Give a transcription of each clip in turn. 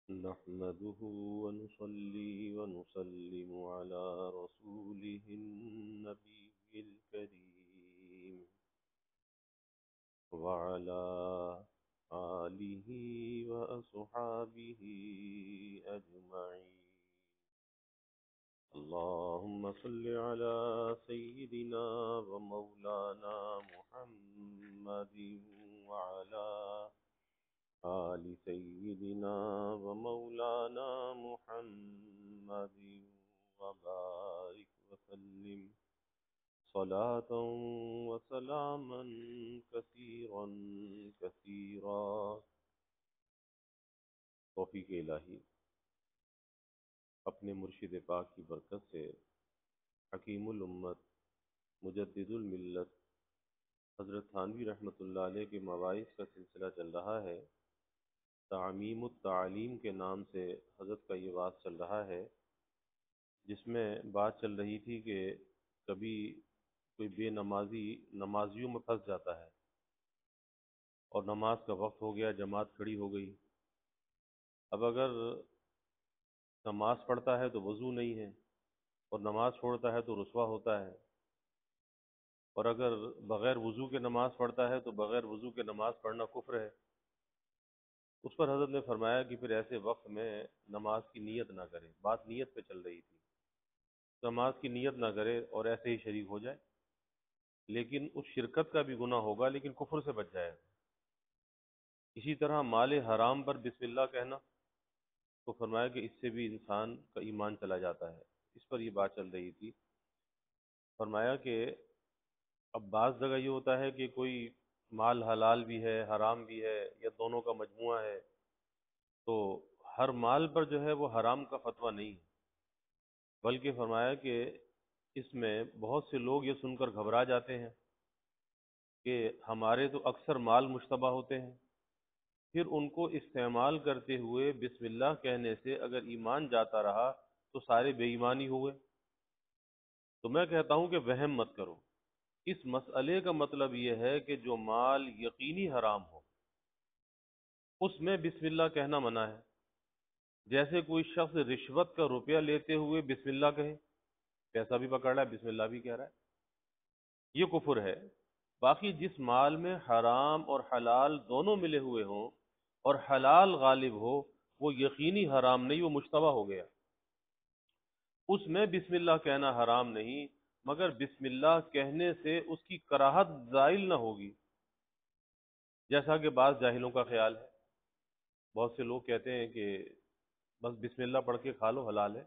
نحمده ونصلي ونسلم على رسوله النبي الكريم وعلى آله وأصحابه أجمعين. اللهم صل على سيدنا ومولانا محمد وعلى آل سيدنا ومولانا محمد وبارك وسلم صلاة وسلاما كثيرا كثيرا. توفیق الہی اپنے مرشد پاک کی برکت سے حکیم الامت مجدد الملت حضرت تھانوی رحمۃ اللہ علیہ کے مواعظ کا سلسلہ چل رہا ہے. تعمیم التعلیم کے نام سے حضرت کا یہ واعظ چل رہا ہے، جس میں بات چل رہی تھی کہ کبھی کوئی بے نمازی نمازیوں میں پھنس جاتا ہے اور نماز کا وقت ہو گیا، جماعت کھڑی ہو گئی. اب اگر نماز پڑھتا ہے تو وضو نہیں ہے اور نماز چھوڑتا ہے تو رسوا ہوتا ہے، اور اگر بغیر وضو کے نماز پڑھتا ہے تو بغیر وضو کے نماز پڑھنا کفر ہے. اس پر حضرت نے فرمایا کہ پھر ایسے وقت میں نماز کی نیت نہ کرے. بات نیت پہ چل رہی تھی. نماز کی نیت نہ کرے اور ایسے ہی شریک ہو جائے، لیکن اس شرکت کا بھی گناہ ہوگا لیکن کفر سے بچ جائے. اسی طرح مال حرام پر بسم اللہ کہنا تو فرمایا کہ اس سے بھی انسان کا ایمان چلا جاتا ہے. اس پر یہ بات چل رہی تھی. فرمایا کہ اب بعض جگہ یہ ہوتا ہے کہ کوئی مال حلال بھی ہے حرام بھی ہے یا دونوں کا مجموعہ ہے، تو ہر مال پر جو ہے وہ حرام کا فتویٰ نہیں ہے، بلکہ فرمایا کہ اس میں بہت سے لوگ یہ سن کر گھبرا جاتے ہیں کہ ہمارے تو اکثر مال مشتبہ ہوتے ہیں، پھر ان کو استعمال کرتے ہوئے بسم اللہ کہنے سے اگر ایمان جاتا رہا تو سارے بے ایمانی ہوئے. تو میں کہتا ہوں کہ وہم مت کرو. اس مسئلے کا مطلب یہ ہے کہ جو مال یقینی حرام ہو اس میں بسم اللہ کہنا منع ہے. جیسے کوئی شخص رشوت کا روپیہ لیتے ہوئے بسم اللہ کہے، پیسہ بھی پکڑ رہا ہے بسم اللہ بھی کہہ رہا ہے، یہ کفر ہے. باقی جس مال میں حرام اور حلال دونوں ملے ہوئے ہوں اور حلال غالب ہو وہ یقینی حرام نہیں، وہ مشتبہ ہو گیا. اس میں بسم اللہ کہنا حرام نہیں، مگر بسم اللہ کہنے سے اس کی کراہت زائل نہ ہوگی. جیسا کہ بعض جاہلوں کا خیال ہے، بہت سے لوگ کہتے ہیں کہ بس بسم اللہ پڑھ کے کھا لو حلال ہے.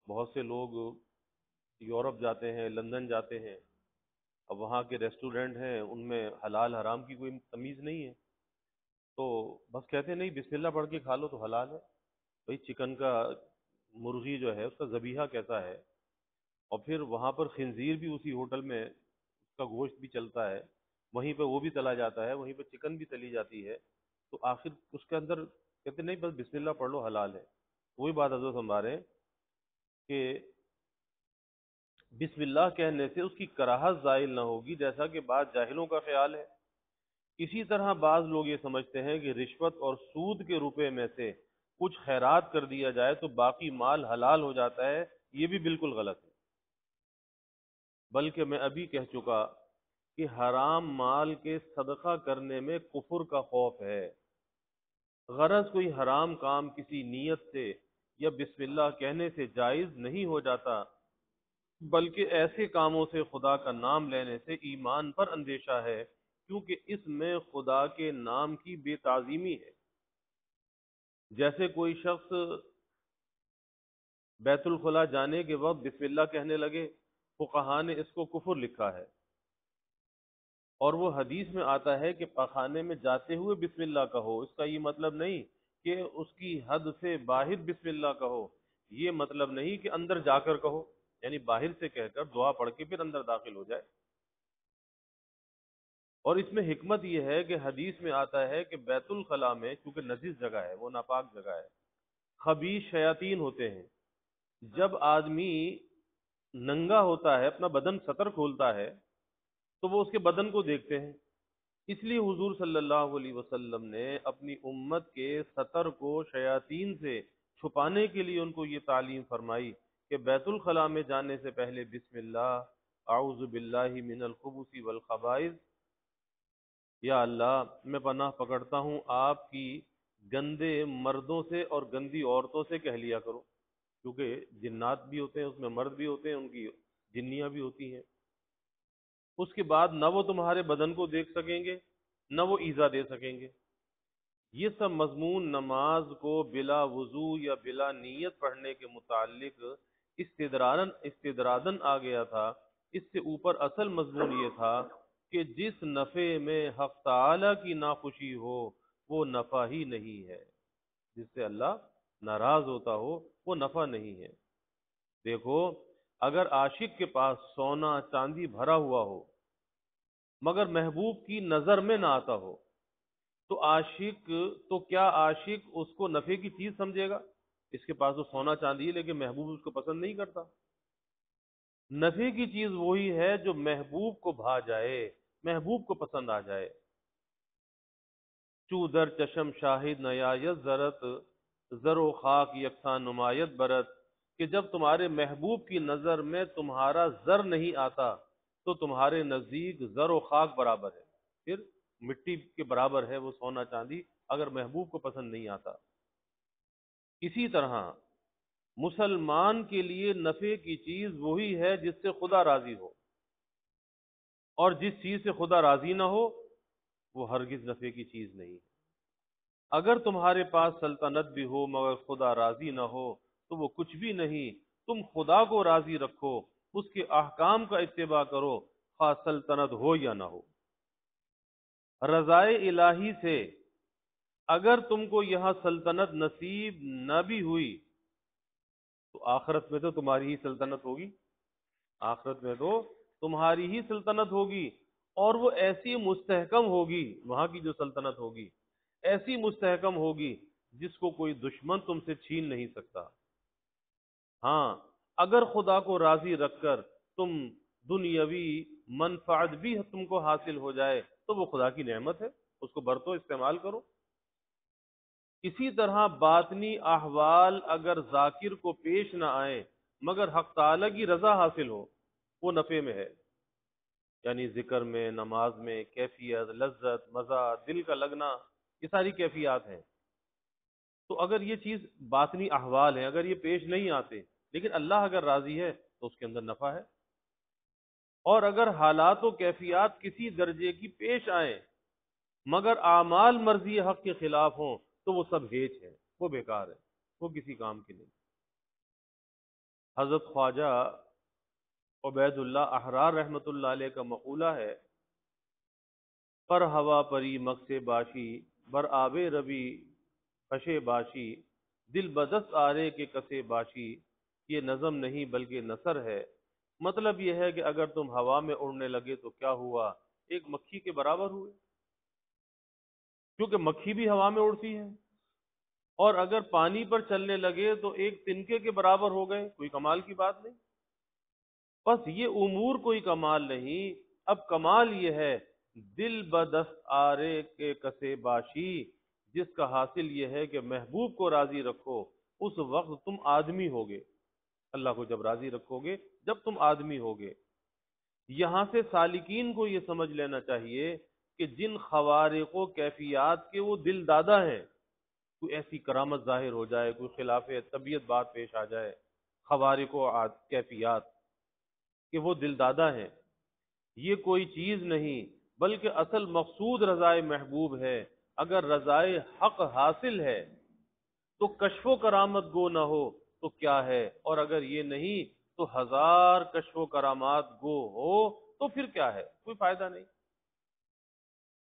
بہت سے لوگ یورپ جاتے ہیں، لندن جاتے ہیں، اب وہاں کے ریسٹورنٹ ہیں ان میں حلال حرام کی کوئی تمیز نہیں ہے، تو بس کہتے ہیں نہیں بسم اللہ پڑھ کے کھا لو تو حلال ہے. بھئی چکن کا مرغی جو ہے اس کا ذبیحہ کیسا ہے، اور پھر وہاں پر خنزیر بھی اسی ہوٹل میں اس کا گوشت بھی چلتا ہے، وہیں پہ وہ بھی تلا جاتا ہے، وہیں پہ چکن بھی تلی جاتی ہے، تو آخر اس کے اندر کہتے نہیں بس بسم اللہ پڑھ لو حلال ہے. وہی بات حضرت ہم رہے ہیں کہ بسم اللہ کہنے سے اس کی کراہت زائل نہ ہوگی، جیسا کہ بعض جاہلوں کا خیال ہے. اسی طرح بعض لوگ یہ سمجھتے ہیں کہ رشوت اور سود کے روپے میں سے کچھ خیرات کر دیا جائے تو باقی مال حلال ہو جاتا ہے. یہ بھی بالکل غلط ہے. بلکہ میں ابھی کہہ چکا کہ حرام مال کے صدقہ کرنے میں کفر کا خوف ہے. غرض کوئی حرام کام کسی نیت سے یا بسم اللہ کہنے سے جائز نہیں ہو جاتا، بلکہ ایسے کاموں سے خدا کا نام لینے سے ایمان پر اندیشہ ہے، کیونکہ اس میں خدا کے نام کی بے تعظیمی ہے. جیسے کوئی شخص بیت الخلاء جانے کے وقت بسم اللہ کہنے لگے، فقہا نے اس کو کفر لکھا ہے. اور وہ حدیث میں آتا ہے کہ پخانے میں جاتے ہوئے بسم اللہ کہو. اس کا یہ مطلب نہیں کہ اس کی حد سے باہر بسم اللہ کہو، یہ مطلب نہیں کہ اندر جا کر کہو، یعنی باہر سے کہہ کر دعا پڑھ کے پھر اندر داخل ہو جائے. اور اس میں حکمت یہ ہے کہ حدیث میں آتا ہے کہ بیت الخلاء میں چونکہ نجس جگہ ہے، وہ ناپاک جگہ ہے، خبیث شیاطین ہوتے ہیں. جب آدمی ننگا ہوتا ہے، اپنا بدن ستر کھولتا ہے، تو وہ اس کے بدن کو دیکھتے ہیں. اس لیے حضور صلی اللہ علیہ وسلم نے اپنی امت کے سطر کو شیاطین سے چھپانے کے لیے ان کو یہ تعلیم فرمائی کہ بیت الخلاء میں جانے سے پہلے بسم اللہ، اعوذ باللہ من الخبث والخبائث، یا اللہ میں پناہ پکڑتا ہوں آپ کی گندے مردوں سے اور گندی عورتوں سے، کہہ لیا کرو، کیونکہ جنات بھی ہوتے ہیں اس میں، مرد بھی ہوتے ہیں، ان کی جنیاں بھی ہوتی ہیں۔ اس کے بعد نہ وہ تمہارے بدن کو دیکھ سکیں گے، نہ وہ ایذا دے سکیں گے۔ یہ سب مضمون نماز کو بلا وضو یا بلا نیت پڑھنے کے متعلق استدرادن آ گیا تھا۔ اس سے اوپر اصل مضمون یہ تھا کہ جس نفع میں حق تعالی کی ناخوشی ہو وہ نفع ہی نہیں ہے، جس سے اللہ ناراض ہوتا ہو وہ نفع نہیں ہے۔ دیکھو، اگر عاشق کے پاس سونا چاندی بھرا ہوا ہو مگر محبوب کی نظر میں نہ آتا ہو تو کیا عاشق اس کو نفع کی چیز سمجھے گا؟ اس کے پاس تو سونا چاندی ہے لیکن محبوب اس کو پسند نہیں کرتا۔ نفع کی چیز وہی ہے جو محبوب کو بھا جائے، محبوب کو پسند آ جائے۔ چو در چشم شاہد نیایت زرت، زر و خاک یکساں نمایت برت، کہ جب تمہارے محبوب کی نظر میں تمہارا زر نہیں آتا تو تمہارے نزدیک زر و خاک برابر ہے، پھر مٹی کے برابر ہے وہ سونا چاندی، اگر محبوب کو پسند نہیں آتا۔ اسی طرح مسلمان کے لیے نفع کی چیز وہی ہے جس سے خدا راضی ہو، اور جس چیز سے خدا راضی نہ ہو وہ ہرگز نفع کی چیز نہیں ہے۔ اگر تمہارے پاس سلطنت بھی ہو مگر خدا راضی نہ ہو تو وہ کچھ بھی نہیں۔ تم خدا کو راضی رکھو، اس کے احکام کا اتباع کرو، خواہ سلطنت ہو یا نہ ہو۔ رضائے الہی سے اگر تم کو یہاں سلطنت نصیب نہ بھی ہوئی تو آخرت میں تو تمہاری ہی سلطنت ہوگی، آخرت میں تو تمہاری ہی سلطنت ہوگی، اور وہ ایسی مستحکم ہوگی، وہاں کی جو سلطنت ہوگی ایسی مستحکم ہوگی جس کو کوئی دشمن تم سے چھین نہیں سکتا۔ ہاں، اگر خدا کو راضی رکھ کر تم دنیاوی منفعت بھی تم کو حاصل ہو جائے تو وہ خدا کی نعمت ہے، اس کو برتو، استعمال کرو۔ اسی طرح باطنی احوال اگر ذاکر کو پیش نہ آئے مگر حق تعالی کی رضا حاصل ہو وہ نفع میں ہے، یعنی ذکر میں، نماز میں کیفیت، لذت، مزہ، دل کا لگنا، یہ ساری کیفیات ہیں۔ تو اگر یہ چیز باطنی احوال ہیں، اگر یہ پیش نہیں آتے لیکن اللہ اگر راضی ہے تو اس کے اندر نفع ہے۔ اور اگر حالات و کیفیات کسی درجے کی پیش آئیں مگر اعمال مرضی حق کے خلاف ہوں تو وہ سب ہیچ ہے، وہ بیکار ہے، وہ کسی کام کی نہیں۔ حضرت خواجہ عبید اللہ احرار رحمۃ اللہ علیہ کا مقولہ ہے: پر ہوا پری مقص باشی، بر آب ربی خشے باشی، دل بدست آرے کے کسے باشی۔ یہ نظم نہیں بلکہ نثر ہے۔ مطلب یہ ہے کہ اگر تم ہوا میں اڑنے لگے تو کیا ہوا، ایک مکھی کے برابر ہوئے، کیونکہ مکھی بھی ہوا میں اڑتی ہے، اور اگر پانی پر چلنے لگے تو ایک تنکے کے برابر ہو گئے، کوئی کمال کی بات نہیں۔ بس یہ امور کوئی کمال نہیں، اب کمال یہ ہے دل بدست آرے کے کسے باشی، جس کا حاصل یہ ہے کہ محبوب کو راضی رکھو، اس وقت تم آدمی ہوگے۔ اللہ کو جب راضی رکھو گے جب تم آدمی ہوگے۔ یہاں سے سالکین کو یہ سمجھ لینا چاہیے کہ جن خوارق و کیفیات کے وہ دل دادا ہیں، کوئی ایسی کرامت ظاہر ہو جائے، کوئی خلاف طبیعت بات پیش آ جائے، خوارق و کیفیات کہ وہ دل دادا ہیں، یہ کوئی چیز نہیں بلکہ اصل مقصود رضائے محبوب ہے۔ اگر رضائے حق حاصل ہے تو کشف و کرامت گو نہ ہو تو کیا ہے، اور اگر یہ نہیں تو ہزار کشف و کرامات گو ہو تو پھر کیا ہے، کوئی فائدہ نہیں۔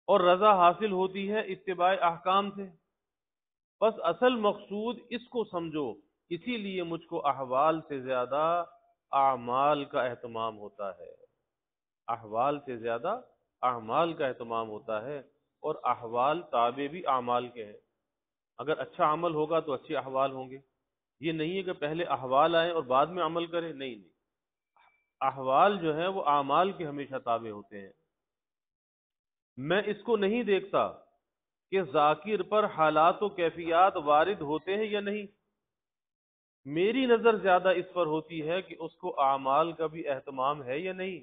اور رضا حاصل ہوتی ہے اتباع احکام سے۔ بس اصل مقصود اس کو سمجھو، اسی لیے مجھ کو احوال سے زیادہ اعمال کا اہتمام ہوتا ہے، احوال سے زیادہ اعمال کا اہتمام ہوتا ہے، اور احوال تابع بھی اعمال کے ہیں۔ اگر اچھا عمل ہوگا تو اچھے احوال ہوں گے، یہ نہیں ہے کہ پہلے احوال آئیں اور بعد میں عمل کریں، نہیں نہیں، احوال جو ہیں وہ اعمال کے ہمیشہ تابع ہوتے ہیں۔ میں اس کو نہیں دیکھتا کہ ذاکر پر حالات و کیفیات وارد ہوتے ہیں یا نہیں، میری نظر زیادہ اس پر ہوتی ہے کہ اس کو اعمال کا بھی اہتمام ہے یا نہیں۔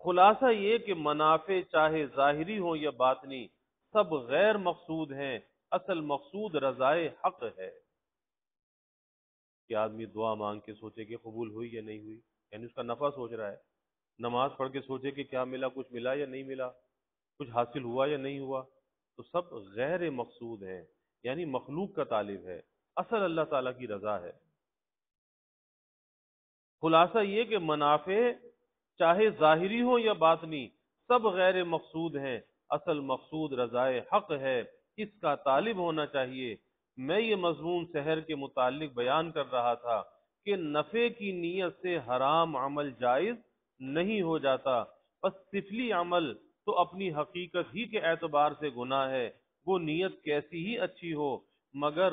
خلاصہ یہ کہ منافع چاہے ظاہری ہوں یا باطنی سب غیر مقصود ہیں، اصل مقصود رضائے حق ہے۔ کہ آدمی دعا مانگ کے سوچے کہ قبول ہوئی یا نہیں ہوئی، یعنی اس کا نفع سوچ رہا ہے، نماز پڑھ کے سوچے کہ کیا ملا، کچھ ملا یا نہیں ملا، کچھ حاصل ہوا یا نہیں ہوا، تو سب غیر مقصود ہیں، یعنی مخلوق کا طالب ہے، اصل اللہ تعالیٰ کی رضا ہے۔ خلاصہ یہ کہ منافع چاہے ظاہری ہو یا باطنی سب غیر مقصود ہیں، اصل مقصود رضائے حق ہے، اس کا طالب ہونا چاہیے۔ میں یہ مضمون سحر کے متعلق بیان کر رہا تھا کہ نفع کی نیت سے حرام عمل جائز نہیں ہو جاتا، بس سفلی عمل تو اپنی حقیقت ہی کے اعتبار سے گناہ ہے، وہ نیت کیسی ہی اچھی ہو، مگر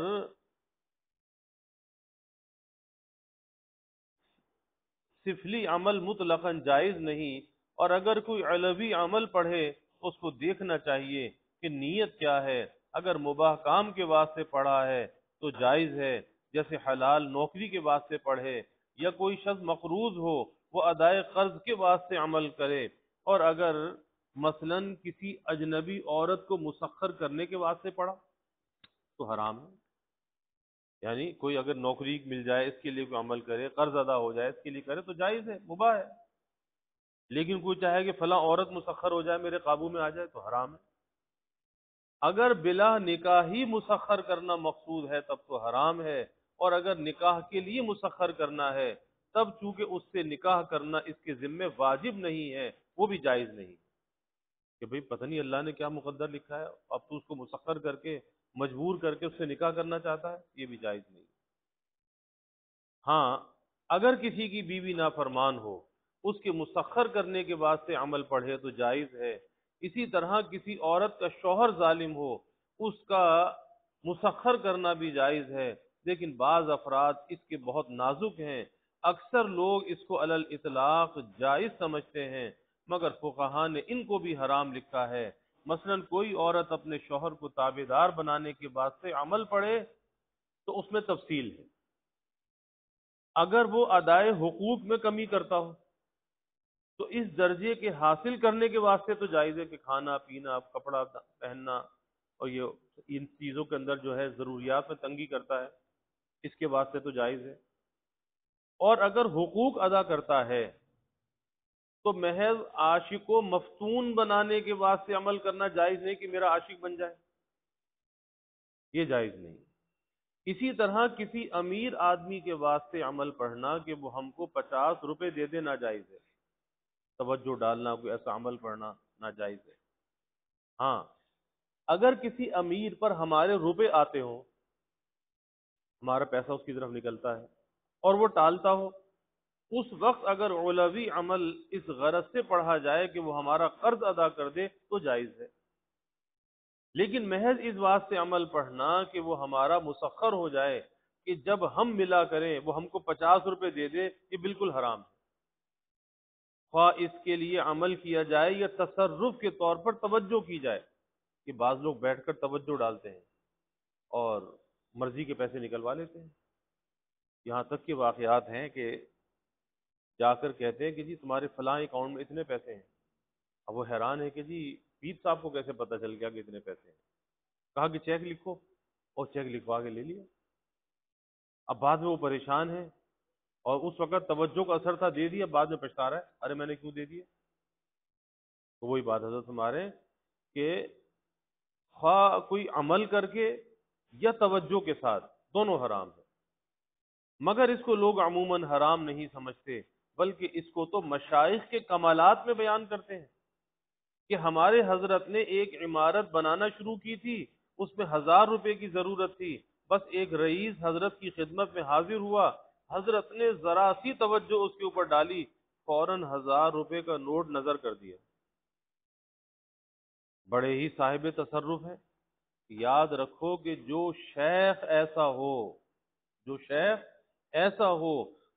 سفلی عمل مطلقاً جائز نہیں، اور اگر کوئی علوی عمل پڑھے اس کو دیکھنا چاہیے کہ نیت کیا ہے۔ اگر مباح کام کے واسطے پڑھا ہے تو جائز ہے، جیسے حلال نوکری کے واسطے پڑھے، یا کوئی شخص مقروض ہو وہ ادائے قرض کے واسطے عمل کرے، اور اگر مثلاً کسی اجنبی عورت کو مسخر کرنے کے واسطے پڑھا تو حرام ہے۔ یعنی کوئی اگر نوکری مل جائے اس کے لیے کوئی عمل کرے، قرض ادا ہو جائے اس کے لیے کرے تو جائز ہے، مباح ہے، لیکن کوئی چاہے کہ فلاں عورت مسخر ہو جائے میرے قابو میں آ جائے تو حرام ہے۔ اگر بلا نکاح ہی مسخر کرنا مقصود ہے تب تو حرام ہے، اور اگر نکاح کے لیے مسخر کرنا ہے تب چونکہ اس سے نکاح کرنا اس کے ذمے واجب نہیں ہے، وہ بھی جائز نہیں کہ بھئی پتہ نہیں اللہ نے کیا مقدر لکھا ہے، اب تو اس کو مسخر کر کے مجبور کر کے اس سے نکاح کرنا چاہتا ہے، یہ بھی جائز نہیں۔ ہاں اگر کسی کی بیوی نافرمان ہو اس کے مسخر کرنے کے واسطے عمل پڑھے تو جائز ہے۔ اسی طرح کسی عورت کا شوہر ظالم ہو اس کا مسخر کرنا بھی جائز ہے، لیکن بعض افراد اس کے بہت نازک ہیں، اکثر لوگ اس کو علی الاطلاق جائز سمجھتے ہیں، مگر فقہا نے ان کو بھی حرام لکھا ہے۔ مثلا کوئی عورت اپنے شوہر کو تابع دار بنانے کے واسطے عمل پڑھے تو اس میں تفصیل ہے، اگر وہ ادائے حقوق میں کمی کرتا ہو تو اس درجے کے حاصل کرنے کے واسطے تو جائز ہے کہ کھانا پینا کپڑا پہننا اور یہ ان چیزوں کے اندر جو ہے ضروریات میں تنگی کرتا ہے، اس کے واسطے تو جائز ہے۔ اور اگر حقوق ادا کرتا ہے تو محض عاشق و مفتون بنانے کے واسطے عمل کرنا جائز نہیں کہ میرا عاشق بن جائے، یہ جائز نہیں۔ اسی طرح کسی امیر آدمی کے واسطے عمل پڑھنا کہ وہ ہم کو 50 روپے دے دے ناجائز ہے، توجہ ڈالنا کوئی ایسا عمل پڑھنا ناجائز ہے۔ ہاں اگر کسی امیر پر ہمارے روپے آتے ہوں، ہمارا پیسہ اس کی طرف نکلتا ہے اور وہ ٹالتا ہو، اس وقت اگر علوی عمل اس غرض سے پڑھا جائے کہ وہ ہمارا قرض ادا کر دے تو جائز ہے، لیکن محض اس واسطے عمل پڑھنا کہ وہ ہمارا مسخر ہو جائے کہ جب ہم ملا کریں وہ ہم کو 50 روپے دے دے، یہ بالکل حرام ہے، خواہ اس کے لیے عمل کیا جائے یا تصرف کے طور پر توجہ کی جائے، کہ بعض لوگ بیٹھ کر توجہ ڈالتے ہیں اور مرضی کے پیسے نکلوا لیتے ہیں، یہاں تک کہ واقعات ہیں کہ جا کر کہتے ہیں کہ جی تمہارے فلاں اکاؤنٹ میں اتنے پیسے ہیں، اب وہ حیران ہے کہ جی پیر صاحب کو کیسے پتہ چل گیا کہ اتنے پیسے ہیں، کہا کہ چیک لکھو، اور چیک لکھوا کے لے لیا، اب بعد میں وہ پریشان ہے اور اس وقت توجہ کا اثر تھا دے دیا، بعد میں پچھتا رہا ہے ارے میں نے کیوں دے دیا۔ تو وہی بات حضرت ہمارے کہ خواہ کوئی عمل کر کے یا توجہ کے ساتھ دونوں حرام ہے، مگر اس کو لوگ عموماً حرام نہیں سمجھتے، بلکہ اس کو تو مشائخ کے کمالات میں بیان کرتے ہیں کہ ہمارے حضرت نے ایک عمارت بنانا شروع کی تھی، اس میں 1000 روپے کی ضرورت تھی، بس ایک رئیس حضرت کی خدمت میں حاضر ہوا، حضرت نے ذرا سی توجہ اس کے اوپر ڈالی، فوراً 1000 روپے کا نوٹ نظر کر دیا، بڑے ہی صاحب تصرف ہیں۔ یاد رکھو کہ جو شیخ ایسا ہو، جو شیخ ایسا ہو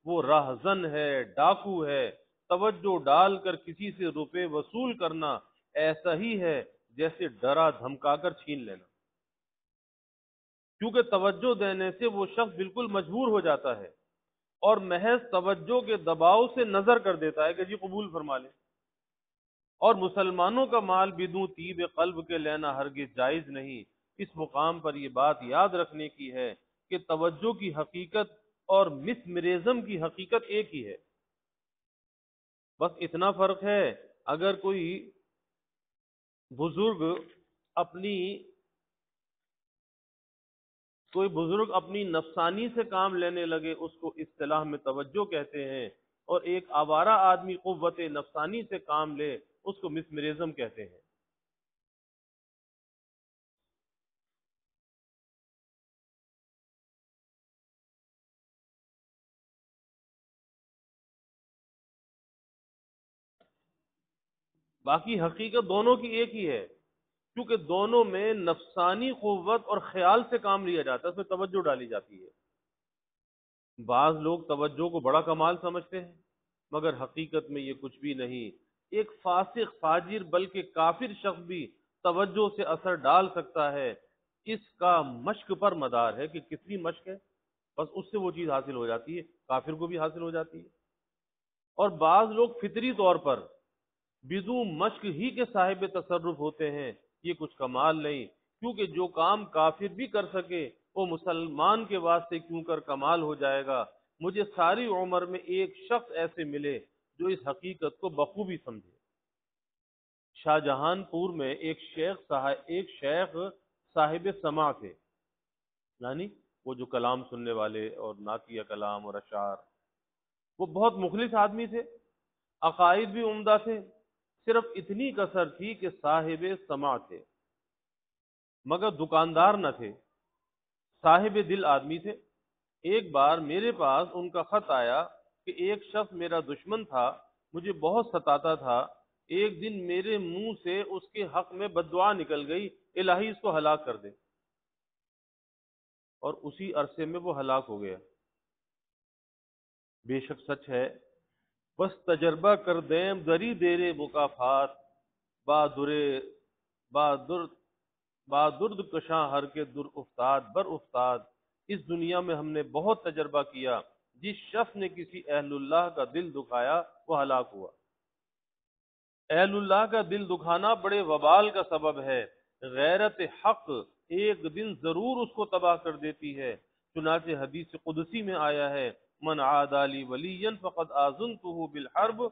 وہ راہزن ہے، ڈاکو ہے، توجہ ڈال کر کسی سے روپے وصول کرنا ایسا ہی ہے جیسے ڈرا دھمکا کر چھین لینا، کیونکہ توجہ دینے سے وہ شخص بالکل مجبور ہو جاتا ہے اور محض توجہ کے دباؤ سے نظر کر دیتا ہے کہ جی قبول فرما لیں۔ اور مسلمانوں کا مال بدون طیب قلب کے لینا ہرگز جائز نہیں۔ اس مقام پر یہ بات یاد رکھنے کی ہے کہ توجہ کی حقیقت اور مسمرزم کی حقیقت ایک ہی ہے، بس اتنا فرق ہے اگر بزرگ اپنی کوئی بزرگ اپنی نفسانی سے کام لینے لگے اس کو اصطلاح میں توجہ کہتے ہیں، اور ایک آوارہ آدمی قوت نفسانی سے کام لے اس کو مسمرزم کہتے ہیں۔ باقی حقیقت دونوں کی ایک ہی ہے، کیونکہ دونوں میں نفسانی قوت اور خیال سے کام لیا جاتا ہے، اس میں توجہ ڈالی جاتی ہے۔ بعض لوگ توجہ کو بڑا کمال سمجھتے ہیں، مگر حقیقت میں یہ کچھ بھی نہیں۔ ایک فاسق، فاجر بلکہ کافر شخص بھی توجہ سے اثر ڈال سکتا ہے، اس کا مشق پر مدار ہے کہ کتنی مشق ہے، بس اس سے وہ چیز حاصل ہو جاتی ہے، کافر کو بھی حاصل ہو جاتی ہے۔ اور بعض لوگ فطری طور پر بدون مشق ہی کے صاحب تصرف ہوتے ہیں، یہ کچھ کمال نہیں، کیونکہ جو کام کافر بھی کر سکے وہ مسلمان کے واسطے کیوں کر کمال ہو جائے گا۔ مجھے ساری عمر میں ایک شخص ایسے ملے جو اس حقیقت کو بخوبی سمجھے۔ شاہ جہان پور میں ایک شیخ صاحب سماع تھے، یعنی وہ جو کلام سننے والے اور نعتیہ کلام اور اشعار، وہ بہت مخلص آدمی تھے، عقائد بھی عمدہ تھے، صرف اتنی کسر تھی کہ صاحب سماع تھے مگر دکاندار نہ تھے، صاحب دل آدمی تھے۔ ایک بار میرے پاس ان کا خط آیا کہ ایک شخص میرا دشمن تھا، مجھے بہت ستاتا تھا، ایک دن میرے منہ سے اس کے حق میں بددعا نکل گئی، الہی اس کو ہلاک کر دے، اور اسی عرصے میں وہ ہلاک ہو گیا۔ بے شک سچ ہے، بس تجربہ کر دیم دری دیرے مکافات، بادر بادرد کشاں ہر کے در افتاد بر افتاد۔ اس دنیا میں ہم نے بہت تجربہ کیا، جس شخص نے کسی اہل اللہ کا دل دکھایا وہ ہلاک ہوا۔ اہل اللہ کا دل دکھانا بڑے وبال کا سبب ہے، غیرت حق ایک دن ضرور اس کو تباہ کر دیتی ہے۔ چنانچہ حدیث قدسی میں آیا ہے، من عادی لی ولی فقد آذنتہ بالحرب،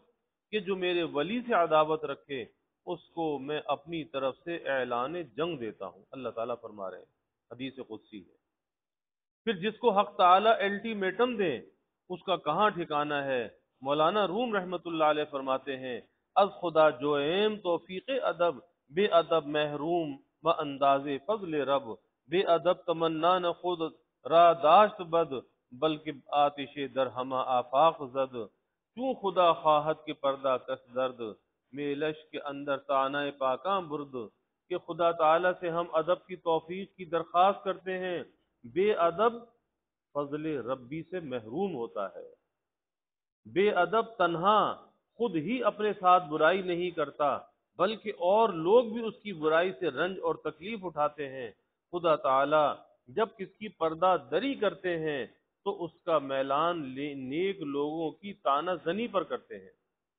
کہ جو میرے ولی سے عداوت رکھے اس کو میں اپنی طرف سے اعلان جنگ دیتا ہوں، اللہ تعالیٰ فرما رہے ہیں، حدیث قدسی ہے۔ پھر جس کو حق تعالیٰ الٹیمیٹم دے اس کا کہاں ٹھکانہ ہے۔ مولانا روم رحمت اللہ علیہ فرماتے ہیں، از خدا جو ایم توفیق ادب، بے ادب محروم و انداز فضل رب، بے ادب تمنا نہ خود را داشت بد، بلکہ آتش در ہمہ آفاق زد، کیوں خدا خواہد کے پردہ کس درد، میلش کے اندر تانہ پاکاں برد، کہ خدا تعالیٰ سے ہم ادب کی توفیق کی درخواست کرتے ہیں، بے ادب فضل ربی سے محروم ہوتا ہے۔ بے ادب تنہا خود ہی اپنے ساتھ برائی نہیں کرتا بلکہ اور لوگ بھی اس کی برائی سے رنج اور تکلیف اٹھاتے ہیں۔ خدا تعالی جب کس کی پردہ دری کرتے ہیں تو اس کا میلان نیک لوگوں کی تانہ زنی پر کرتے ہیں،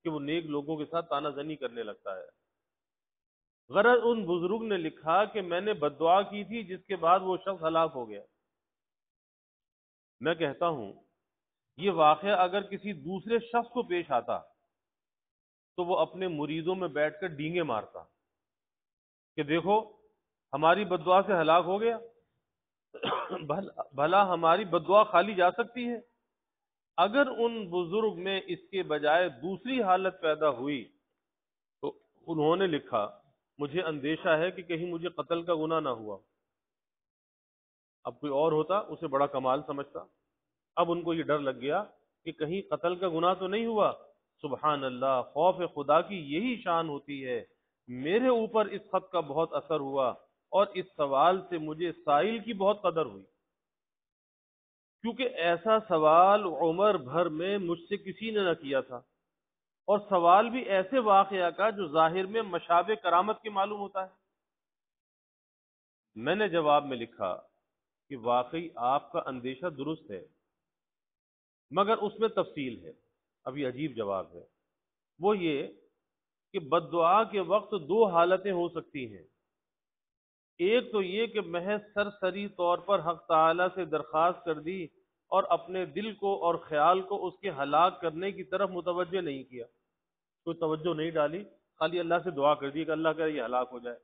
کہ وہ نیک لوگوں کے ساتھ تانہ زنی کرنے لگتا ہے۔ غرض ان بزرگ نے لکھا کہ میں نے بددعا کی تھی جس کے بعد وہ شخص ہلاک ہو گیا۔ میں کہتا ہوں یہ واقعہ اگر کسی دوسرے شخص کو پیش آتا تو وہ اپنے مریدوں میں بیٹھ کر ڈینگے مارتا کہ دیکھو ہماری بددعا سے ہلاک ہو گیا، بھلا ہماری بددعا خالی جا سکتی ہے؟ اگر ان بزرگ میں اس کے بجائے دوسری حالت پیدا ہوئی تو انہوں نے لکھا، مجھے اندیشہ ہے کہ کہیں مجھے قتل کا گناہ نہ ہوا۔ اب کوئی اور ہوتا اسے بڑا کمال سمجھتا، اب ان کو یہ ڈر لگ گیا کہ کہیں قتل کا گناہ تو نہیں ہوا۔ سبحان اللہ، خوف خدا کی یہی شان ہوتی ہے۔ میرے اوپر اس خط کا بہت اثر ہوا اور اس سوال سے مجھے سائل کی بہت قدر ہوئی، کیونکہ ایسا سوال عمر بھر میں مجھ سے کسی نے نہ کیا تھا۔ اور سوال بھی ایسے واقعہ کا جو ظاہر میں مشابہ کرامت کے معلوم ہوتا ہے۔ میں نے جواب میں لکھا کہ واقعی آپ کا اندیشہ درست ہے، مگر اس میں تفصیل ہے۔ اب یہ عجیب جواب ہے، وہ یہ کہ بد دعا کے وقت دو حالتیں ہو سکتی ہیں۔ ایک تو یہ کہ محض سرسری طور پر حق تعالی سے درخواست کر دی اور اپنے دل کو اور خیال کو اس کے ہلاک کرنے کی طرف متوجہ نہیں کیا، کوئی توجہ نہیں ڈالی، خالی اللہ سے دعا کر دی کہ اللہ کا یہ ہلاک ہو جائے۔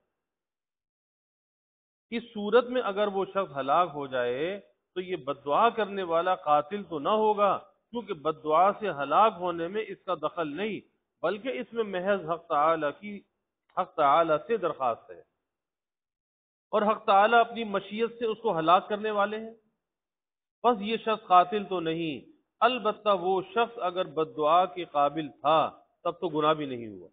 اس صورت میں اگر وہ شخص ہلاک ہو جائے تو یہ بد دعا کرنے والا قاتل تو نہ ہوگا، کیونکہ بد دعا سے ہلاک ہونے میں اس کا دخل نہیں، بلکہ اس میں محض حق تعالی سے درخواست ہے، اور حق تعالی اپنی مشیت سے اس کو ہلاک کرنے والے ہیں۔ بس یہ شخص قاتل تو نہیں، البتہ وہ شخص اگر بد دعا کے قابل تھا تب تو گناہ بھی نہیں ہوا،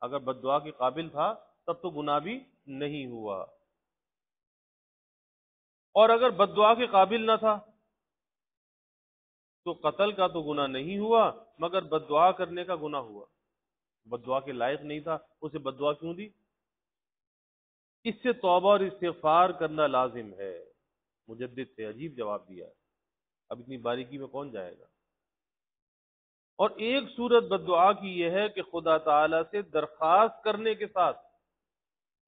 اگر بد دعا کے قابل تھا تب تو گناہ بھی نہیں ہوا، اور اگر بد دعا کے قابل نہ تھا تو قتل کا تو گناہ نہیں ہوا، مگر بد دعا کرنے کا گناہ ہوا۔ بد دعا کے لائق نہیں تھا، اسے بد دعا کیوں دی؟ اس سے توبہ اور استغفار کرنا لازم ہے۔ مجدد سے عجیب جواب دیا ہے، اب اتنی باریکی میں کون جائے گا؟ اور ایک صورت بد دعا کی یہ ہے کہ خدا تعالی سے درخواست کرنے کے ساتھ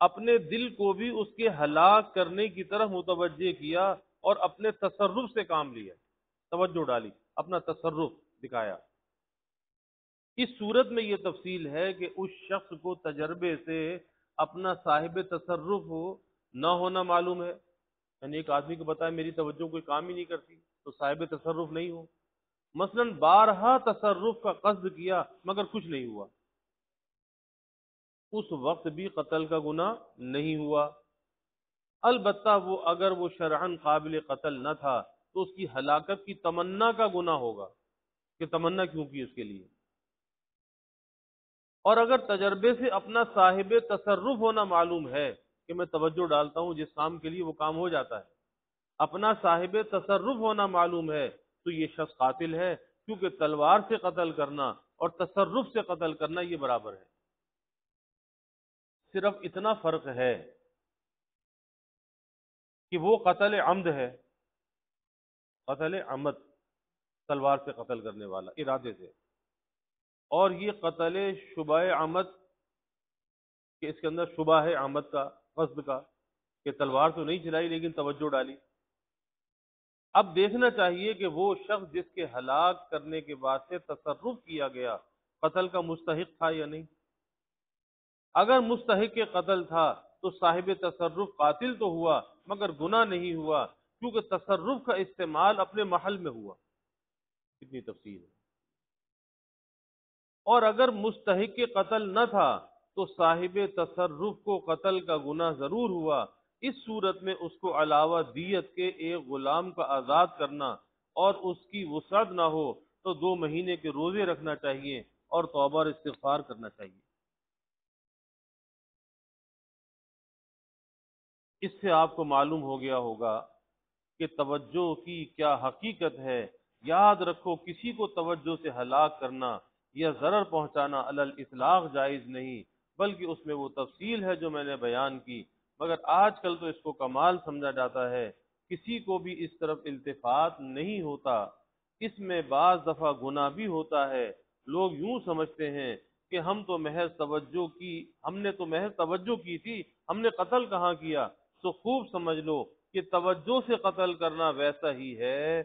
اپنے دل کو بھی اس کے ہلاک کرنے کی طرف متوجہ کیا اور اپنے تصرف سے کام لیا، توجہ ڈالی، اپنا تصرف دکھایا۔ اس صورت میں یہ تفصیل ہے کہ اس شخص کو تجربے سے اپنا صاحب تصرف نہ ہونا معلوم ہے، یعنی ایک آدمی کو بتائے میری توجہ کوئی کام ہی نہیں کرتی تو صاحب تصرف نہیں ہو، مثلا بارہا تصرف کا قصد کیا مگر کچھ نہیں ہوا، اس وقت بھی قتل کا گناہ نہیں ہوا۔ البتہ اگر وہ شرعاً قابل قتل نہ تھا تو اس کی ہلاکت کی تمنا کا گناہ ہوگا کہ تمنا کیوں کی اس کے لیے، اور اگر تجربے سے اپنا صاحب تصرف ہونا معلوم ہے کہ میں توجہ ڈالتا ہوں جس کام کے لیے وہ کام ہو جاتا ہے، اپنا صاحب تصرف ہونا معلوم ہے، تو یہ شخص قاتل ہے، کیونکہ تلوار سے قتل کرنا اور تصرف سے قتل کرنا یہ برابر ہے۔ صرف اتنا فرق ہے کہ وہ قتل عمد ہے، قتل عمد، تلوار سے قتل کرنے والا ارادے سے، اور یہ قتل شبہ عمد کہ اس کے اندر شبہ ہے عمد کا، قصد کا، کہ تلوار تو نہیں چلائی لیکن توجہ ڈالی۔ اب دیکھنا چاہیے کہ وہ شخص جس کے ہلاک کرنے کے واسطے تصرف کیا گیا قتل کا مستحق تھا یا نہیں۔ اگر مستحق قتل تھا تو صاحب تصرف قاتل تو ہوا مگر گناہ نہیں ہوا، کیونکہ تصرف کا استعمال اپنے محل میں ہوا۔ کتنی تفصیل ہے۔ اور اگر مستحق قتل نہ تھا تو صاحب تصرف کو قتل کا گناہ ضرور ہوا، اس صورت میں اس کو علاوہ دیت کے ایک غلام کا آزاد کرنا اور اس کی وسعت نہ ہو تو 2 مہینے کے روزے رکھنا چاہیے اور توبہ اور استغفار کرنا چاہیے۔ اس سے آپ کو معلوم ہو گیا ہوگا کہ توجہ کی کیا حقیقت ہے۔ یاد رکھو کسی کو توجہ سے ہلاک کرنا یا ضرر پہنچانا علی الاطلاق جائز نہیں، بلکہ اس میں وہ تفصیل ہے جو میں نے بیان کی، مگر آج کل تو اس کو کمال سمجھا جاتا ہے، کسی کو بھی اس طرف التفات نہیں ہوتا۔ اس میں بعض دفعہ گناہ بھی ہوتا ہے، لوگ یوں سمجھتے ہیں کہ ہم نے تو محض توجہ کی تھی، ہم نے قتل کہاں کیا؟ تو خوب سمجھ لو کہ توجہ سے قتل کرنا ویسا ہی ہے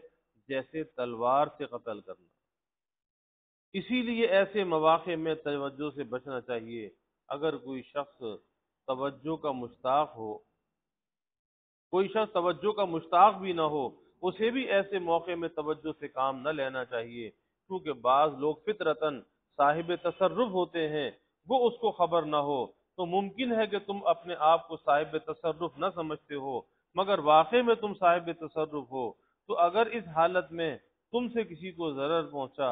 جیسے تلوار سے قتل کرنا۔ اسی لیے ایسے مواقع میں توجہ سے بچنا چاہیے۔ اگر کوئی شخص توجہ کا مشتاق ہو، کوئی شخص توجہ کا مشتاق بھی نہ ہو، اسے بھی ایسے موقع میں توجہ سے کام نہ لینا چاہیے، کیونکہ بعض لوگ فطرتاً صاحب تصرف ہوتے ہیں، وہ اس کو خبر نہ ہو تو ممکن ہے کہ تم اپنے آپ کو صاحب تصرف نہ سمجھتے ہو مگر واقع میں تم صاحب تصرف ہو۔ تو اگر اس حالت میں تم سے کسی کو ضرر پہنچا،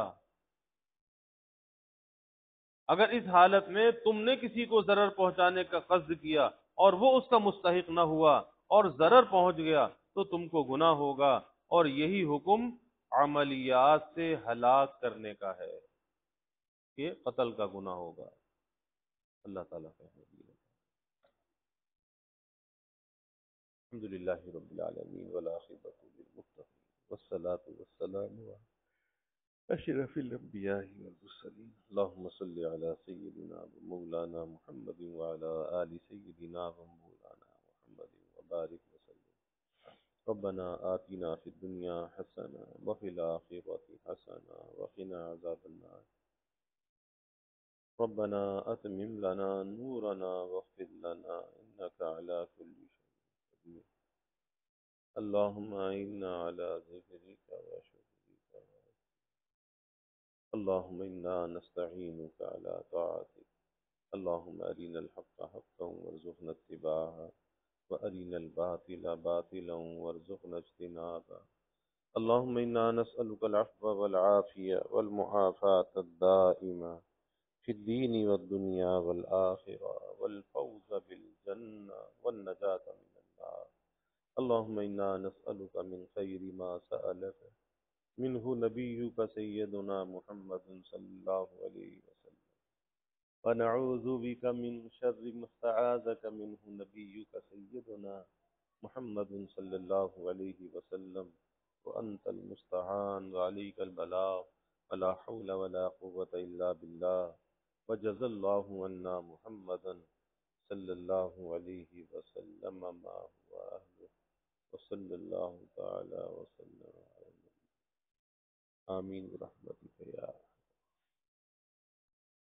اگر اس حالت میں تم نے کسی کو ضرر پہنچانے کا قصد کیا اور وہ اس کا مستحق نہ ہوا اور ضرر پہنچ گیا تو تم کو گناہ ہوگا، اور یہی حکم عملیات سے ہلاک کرنے کا ہے۔ کہ قتل کا گناہ ہوگا۔ اللہ تعالیٰ کا الحمد للہ رب العالمین والعاقبۃ للمتقین والصلاة والسلام على أشرف الأنبياء والمرسلين اللهم صل على سيدنا ومولانا محمد وعلى آل سيدنا ومولانا محمد وبارك وسلم۔ ربنا آتنا في الدنيا حسنة وفي الآخرة حسنة وقنا عذاب النار۔ ربنا أتمم لنا نورنا واغفر لنا إنك على كل شيء قدير۔ اللهم أعنا على ذكرك وشكرك، اللهم إنا نستعينك على طاعتك، اللهم أرنا الحق حقا وارزقنا اتباعه وأرنا الباطل باطلا وارزقنا اجتنابه۔ اللهم إنا نسألك العفو والعافية والمعافاة الدائمة في الدين والدنيا والآخرة والفوز بالجنة والنجاة من النار۔ اللهم إنا نسألك من خير ما سألك منه نبيك سيدنا محمد صلى الله عليه وسلم، ونعوذ بك من شر ما استعاذك منه نبيك سيدنا محمد صلى الله عليه وسلم، وأنت المستعان وعليك البلاغ ولا حول ولا قوة إلا بالله، وجزى الله عنا محمدا صلى الله عليه وسلم ما هو أهله، وصلى الله تعالى وسلم على النبي آمين برحمتك يا